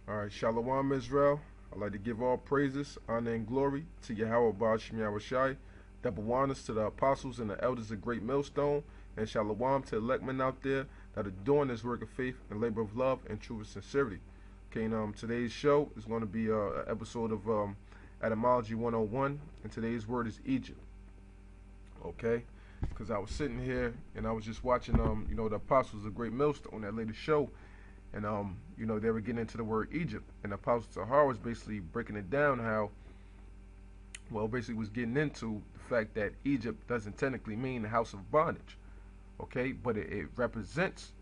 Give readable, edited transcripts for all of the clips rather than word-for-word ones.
All right, Shalom Israel. I'd like to give all praises, honor, and glory to Yahweh Bashim Yahushai. Double honors to the apostles and the elders of Great Millstone, and Shalom to the elect men out there that are doing this work of faith and labor of love and true sincerity. Okay, and today's show is going to be an episode of Etymology 101, and today's word is Egypt. Okay, because I was sitting here and I was just watching the apostles of Great Millstone, that latest show, and they were getting into the word Egypt, and Apostle Tahar was basically breaking it down how, well, basically was getting into the fact that Egypt doesn't technically mean the house of bondage, okay, but it represents,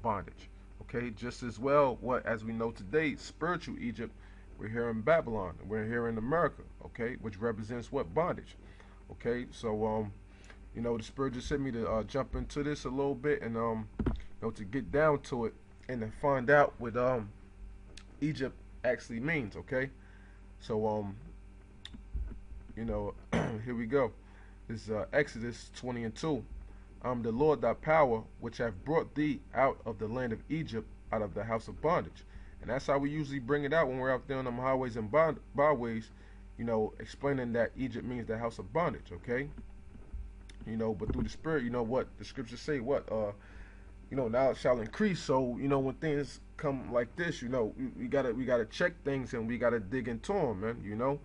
bondage, okay, just as well what as we know today, spiritual Egypt, we're here in Babylon, we're here in America, okay, which represents what bondage, okay, so the Spirit just sent me to jump into this a little bit and to get down to it and to find out what Egypt actually means. Okay, so here we go. This is Exodus 20:2. I'm the Lord thy power, which have brought thee out of the land of Egypt, out of the house of bondage. And that's how we usually bring it out when we're out there on them highways and byways, explaining that Egypt means the house of bondage. Okay, but through the Spirit, what the scriptures say, what now it shall increase. So when things come like this, we gotta check things and we gotta dig into them, man.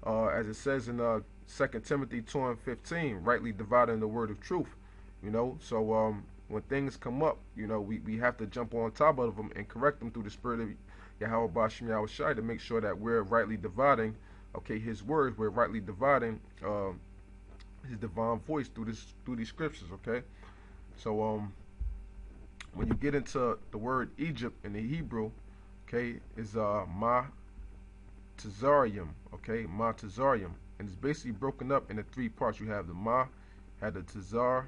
As it says in 2 Timothy 2:15, rightly dividing the word of truth. So when things come up, we have to jump on top of them and correct them through the Spirit of Yahweh Bashim Yahushai to make sure that we're rightly dividing, His words. We're rightly dividing His divine voice through these scriptures. Okay, so when you get into the word Egypt in the Hebrew, okay, is MATAZARYAM, okay, MATAZARYAM, and it's basically broken up into three parts. You have the Ma, had the Tazar,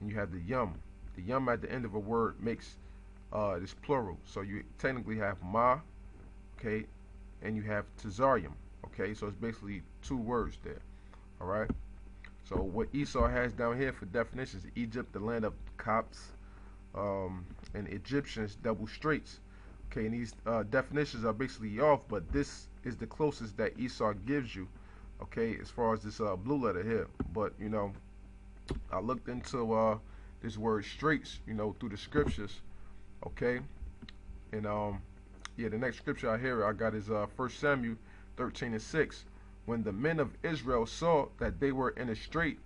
and you have the Yum. The Yum at the end of a word makes this plural, so you technically have Ma, okay, and you have Tazaryam, okay, so it's basically two words there. All right. So what Esau has down here for definitions: Egypt, the land of Copts, and Egyptians, double straits. Okay, and these definitions are basically off, but this is the closest that Esau gives you, okay, as far as this blue letter here. But I looked into this word straits, through the scriptures, okay, and the next scripture I got is 1 Samuel 13:6. When the men of Israel saw that they were in a strait,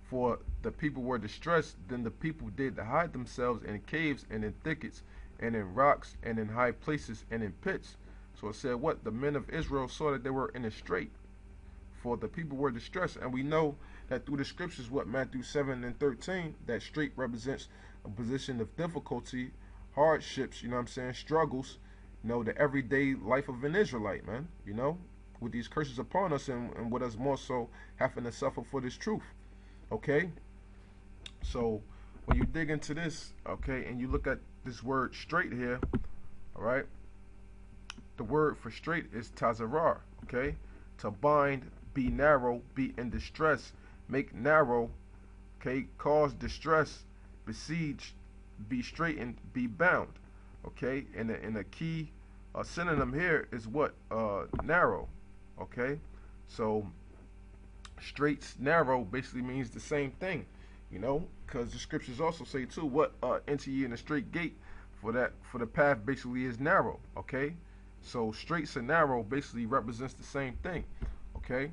for the people were distressed, then the people did hide themselves in caves and in thickets and in rocks and in high places and in pits. So it said what? The men of Israel saw that they were in a strait, for the people were distressed. And we know that through the scriptures, what Matthew 7:13, that strait represents a position of difficulty, hardships, struggles, the everyday life of an Israelite, man, with these curses upon us and with us more so having to suffer for this truth. Okay, so when you dig into this, okay, and you look at this word straight here, all right, the word for straight is tazarar, okay, to bind, be narrow, be in distress, make narrow, okay, cause distress, besiege, be straightened, be bound, okay, and a key synonym here is what? Narrow, okay, so straight's narrow basically means the same thing, because the scriptures also say too, what enter ye in a straight gate, for the path basically is narrow, okay, so straight's and narrow basically represents the same thing, okay.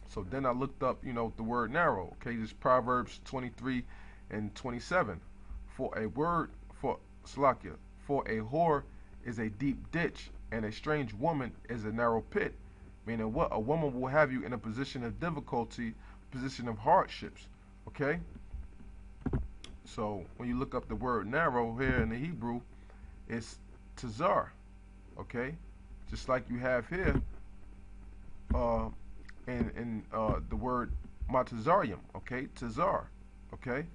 So then I looked up, the word narrow, okay, this Proverbs 23:27, for a word for Slakia, for a whore is a deep ditch, and a strange woman is a narrow pit. Meaning what? A woman will have you in a position of difficulty, position of hardships. Okay? So when you look up the word narrow here in the Hebrew, it's tazar. Okay? Just like you have here in the word matazaryam. Okay? Tazar. Okay?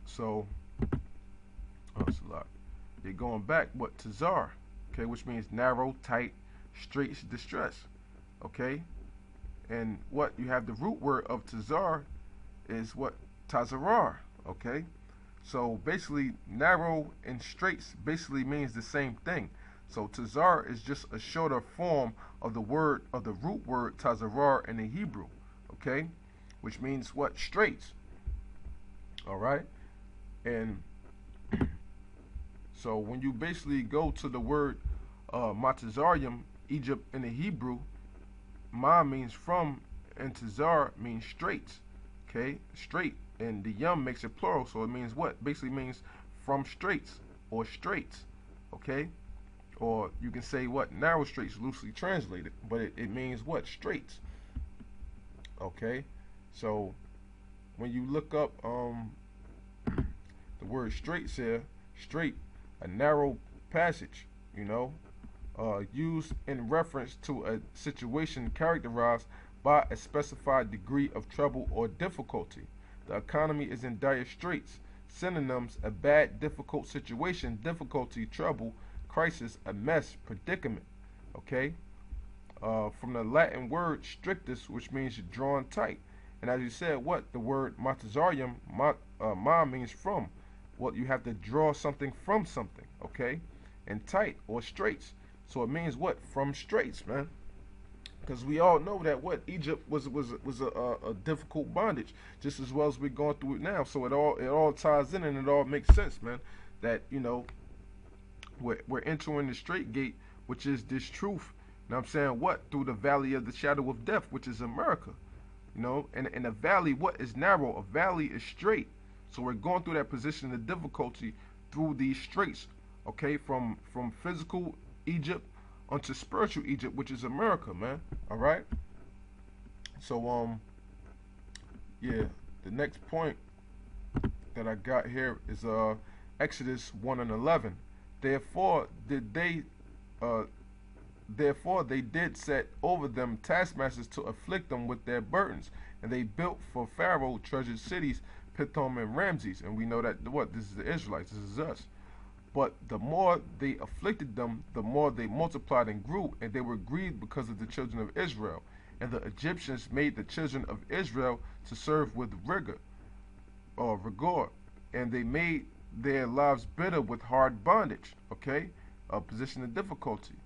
So, it's a lot. You're going back, what? Tazar. Okay? Which means narrow, tight, straight, distress. Okay, and what you have, the root word of tazar is what? Tazarar. Okay, so basically narrow and straights basically means the same thing. So tazar is just a shorter form of the root word tazarar in the Hebrew, okay, which means what? Straits. All right, and so when you basically go to the word MATAZARYAM, Egypt in the Hebrew, Ma means from, and Tazar means straits. Okay, straight, and the yum makes it plural, so it means what? Basically means from straits or straits. Okay, or you can say what? Narrow straits, loosely translated, but it means what? Straits. Okay, so when you look up the word straits here, straight, a narrow passage, you know, used in reference to a situation characterized by a specified degree of trouble or difficulty. The economy is in dire straits. Synonyms: a bad, difficult situation, difficulty, trouble, crisis, a mess, predicament. Okay? From the Latin word strictus, which means drawn tight. And as you said, what? The word matazarium, ma means from. Well, you have to draw something from something. Okay? And tight or straits. So it means what? From straits, man. Because we all know that what Egypt was a difficult bondage, just as well as we're going through it now. So it all ties in and it all makes sense, man. That we're entering the straight gate, which is this truth. You know what I'm saying? What? Through the valley of the shadow of death, which is America. You know, and a valley, what is narrow? A valley is straight. So we're going through that position of difficulty through these straits. Okay, from physical Egypt onto spiritual Egypt, which is America, man. All right. So yeah, the next point that I got here is Exodus 1:11. Therefore they did set over them taskmasters to afflict them with their burdens, and they built for Pharaoh treasured cities, Pithom and Ramses. And we know that what? This is the Israelites. This is us. But the more they afflicted them, the more they multiplied and grew, and they were grieved because of the children of Israel. And the Egyptians made the children of Israel to serve with rigor, or rigor, and they made their lives bitter with hard bondage. Okay, a position of difficulty.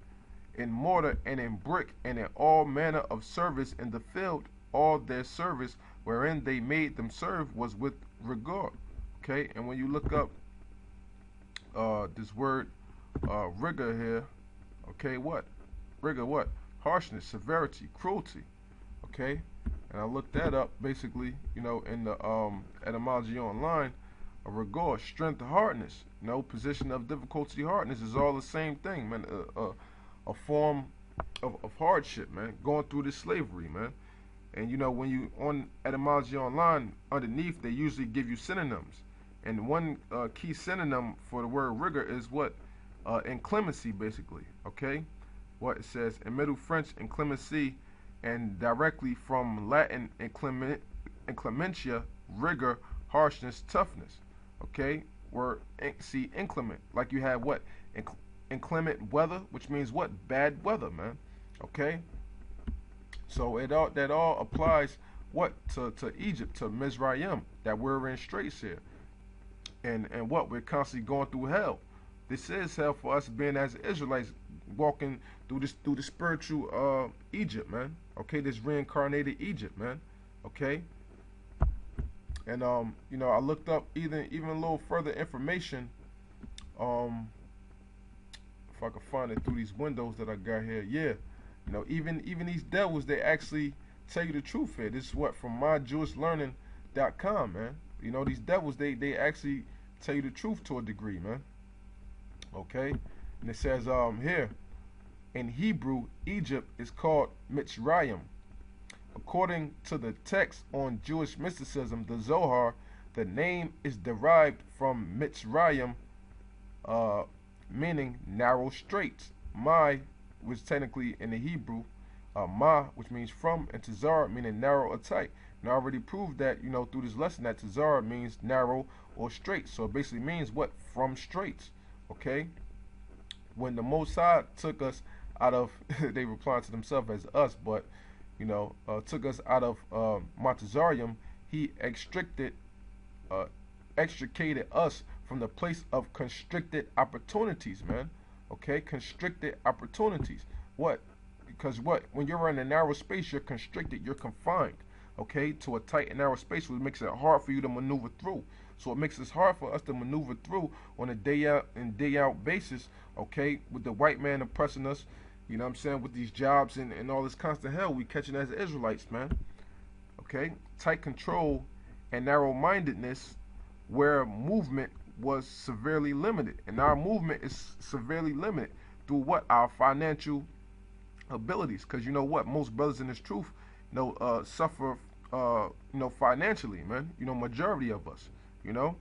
In mortar and in brick and in all manner of service in the field, all their service wherein they made them serve was with rigor. Okay, and when you look up this word rigor here, okay, what? Rigor, what? Harshness, severity, cruelty. Okay, and I looked that up basically, in the etymology online. A rigor, strength, hardness. Position of difficulty, hardness is all the same thing, man. A form of hardship, man. Going through this slavery, man. And when you on etymology online, underneath they usually give you synonyms. And one key synonym for the word rigor is what? Inclemency, basically. Okay? What it says in Middle French, inclemency, and directly from Latin, inclementia, rigor, harshness, toughness. Okay? Word, see, inclement. Like you have what? Inclement weather, which means what? Bad weather, man. Okay? So that all applies what? To Egypt, to Mizraim, that we're in straits here. And what? We're constantly going through hell. This is hell for us being as Israelites walking through the spiritual Egypt, man. Okay, this reincarnated Egypt, man. Okay. And I looked up even a little further information. If I can find it through these windows that I got here, yeah. Even these devils, they actually tell you the truth here. This is what from myjewishlearning.com, man. These devils, they actually tell you the truth to a degree, man. Okay? And it says here, in Hebrew, Egypt is called Mitzrayim. According to the text on Jewish mysticism, the Zohar, the name is derived from Mitzrayim, meaning narrow straits. My, which technically in the Hebrew, ma, which means from, and tazar, meaning narrow or tight. And I already proved that, through this lesson, that tazar means narrow or straight. So it basically means what? From straits. Okay? When the Most High took us out of, they reply to themselves as us, but, took us out of MATAZARYAM, he extricated us from the place of constricted opportunities, man. Okay, constricted opportunities. What? Because what? When you're in a narrow space, you're constricted, you're confined, okay, to a tight and narrow space, which makes it hard for you to maneuver through. So it makes it hard for us to maneuver through on a day out and day out basis, okay, with the white man oppressing us, you know what I'm saying, with these jobs and all this constant hell we catching as Israelites, man. Okay? Tight control and narrow mindedness where movement was severely limited. And our movement is severely limited through what? Our financial abilities. Because you know what? Most brothers in this truth, suffer, financially, man. Majority of us, you know.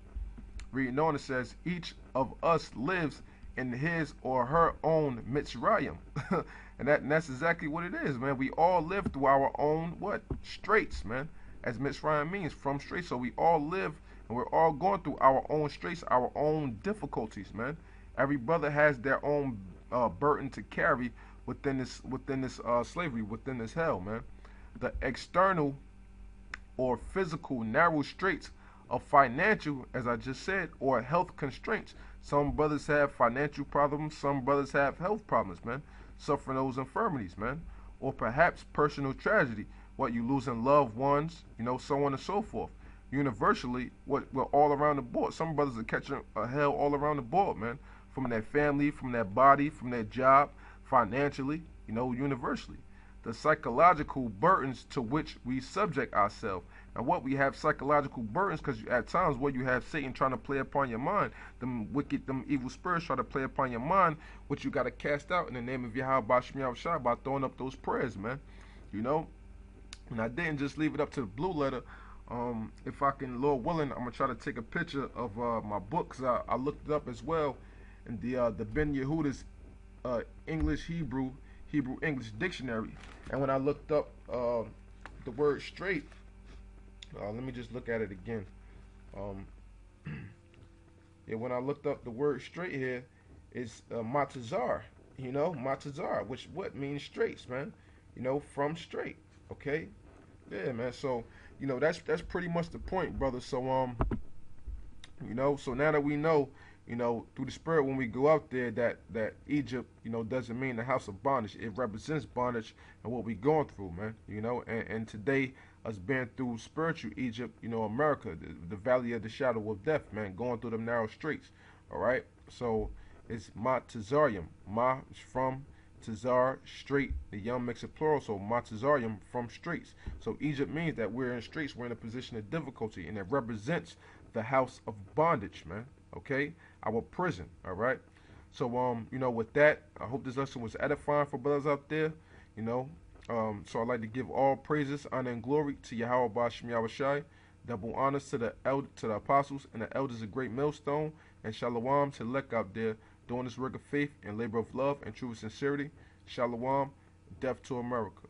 Reading on, it says, each of us lives in his or her own Mitzrayim. And that's exactly what it is, man. We all live through our own, what? Straits, man. As Mitzrayim means, from straits. So we all live and we're all going through our own straits, our own difficulties, man. Every brother has their own burden to carry within this slavery, within this hell, man. The external or physical narrow straits of financial, as I just said, or health constraints. Some brothers have financial problems, some brothers have health problems, man. Suffering those infirmities, man. Or perhaps personal tragedy, what you losing loved ones, so on and so forth. Universally, we're all around the board. Some brothers are catching a hell all around the board, man. From their family, from their body, from their job, financially, universally. The psychological burdens to which we subject ourselves. And what we have psychological burdens, because at times where you have Satan trying to play upon your mind, them wicked, them evil spirits try to play upon your mind, which you got to cast out in the name of Yahweh Bashim Yahushua by throwing up those prayers, man. And I didn't just leave it up to the blue letter. If I can, Lord willing, I'm gonna try to take a picture of my books. I looked it up as well in the Ben Yehuda's English Hebrew English dictionary. And when I looked up the word straight, let me just look at it again. Yeah, when I looked up the word straight here, it's matazar. Matazar, which what means straits, man. From straight. Okay. Yeah, man. So that's pretty much the point, brother. So so now that we know, through the spirit when we go out there that Egypt, doesn't mean the house of bondage. It represents bondage and what we going through, man. And today us being through spiritual Egypt, America, the valley of the shadow of death, man, going through them narrow streets. All right. So it's MATAZARYAM. Ma is from, Tazar, straight. The yum makes it plural, so MATAZARYAM, from straits. So Egypt means that we're in straits, we're in a position of difficulty, and it represents the house of bondage, man. Okay, our prison. All right. So with that, I hope this lesson was edifying for brothers out there. So I'd like to give all praises, honor, and glory to Yahweh Bashim Yahushai. Double honors to the apostles and the elders of Great Millstone, and shalom to Lek out there doing this work of faith and labor of love and true sincerity. Shalom, death to America.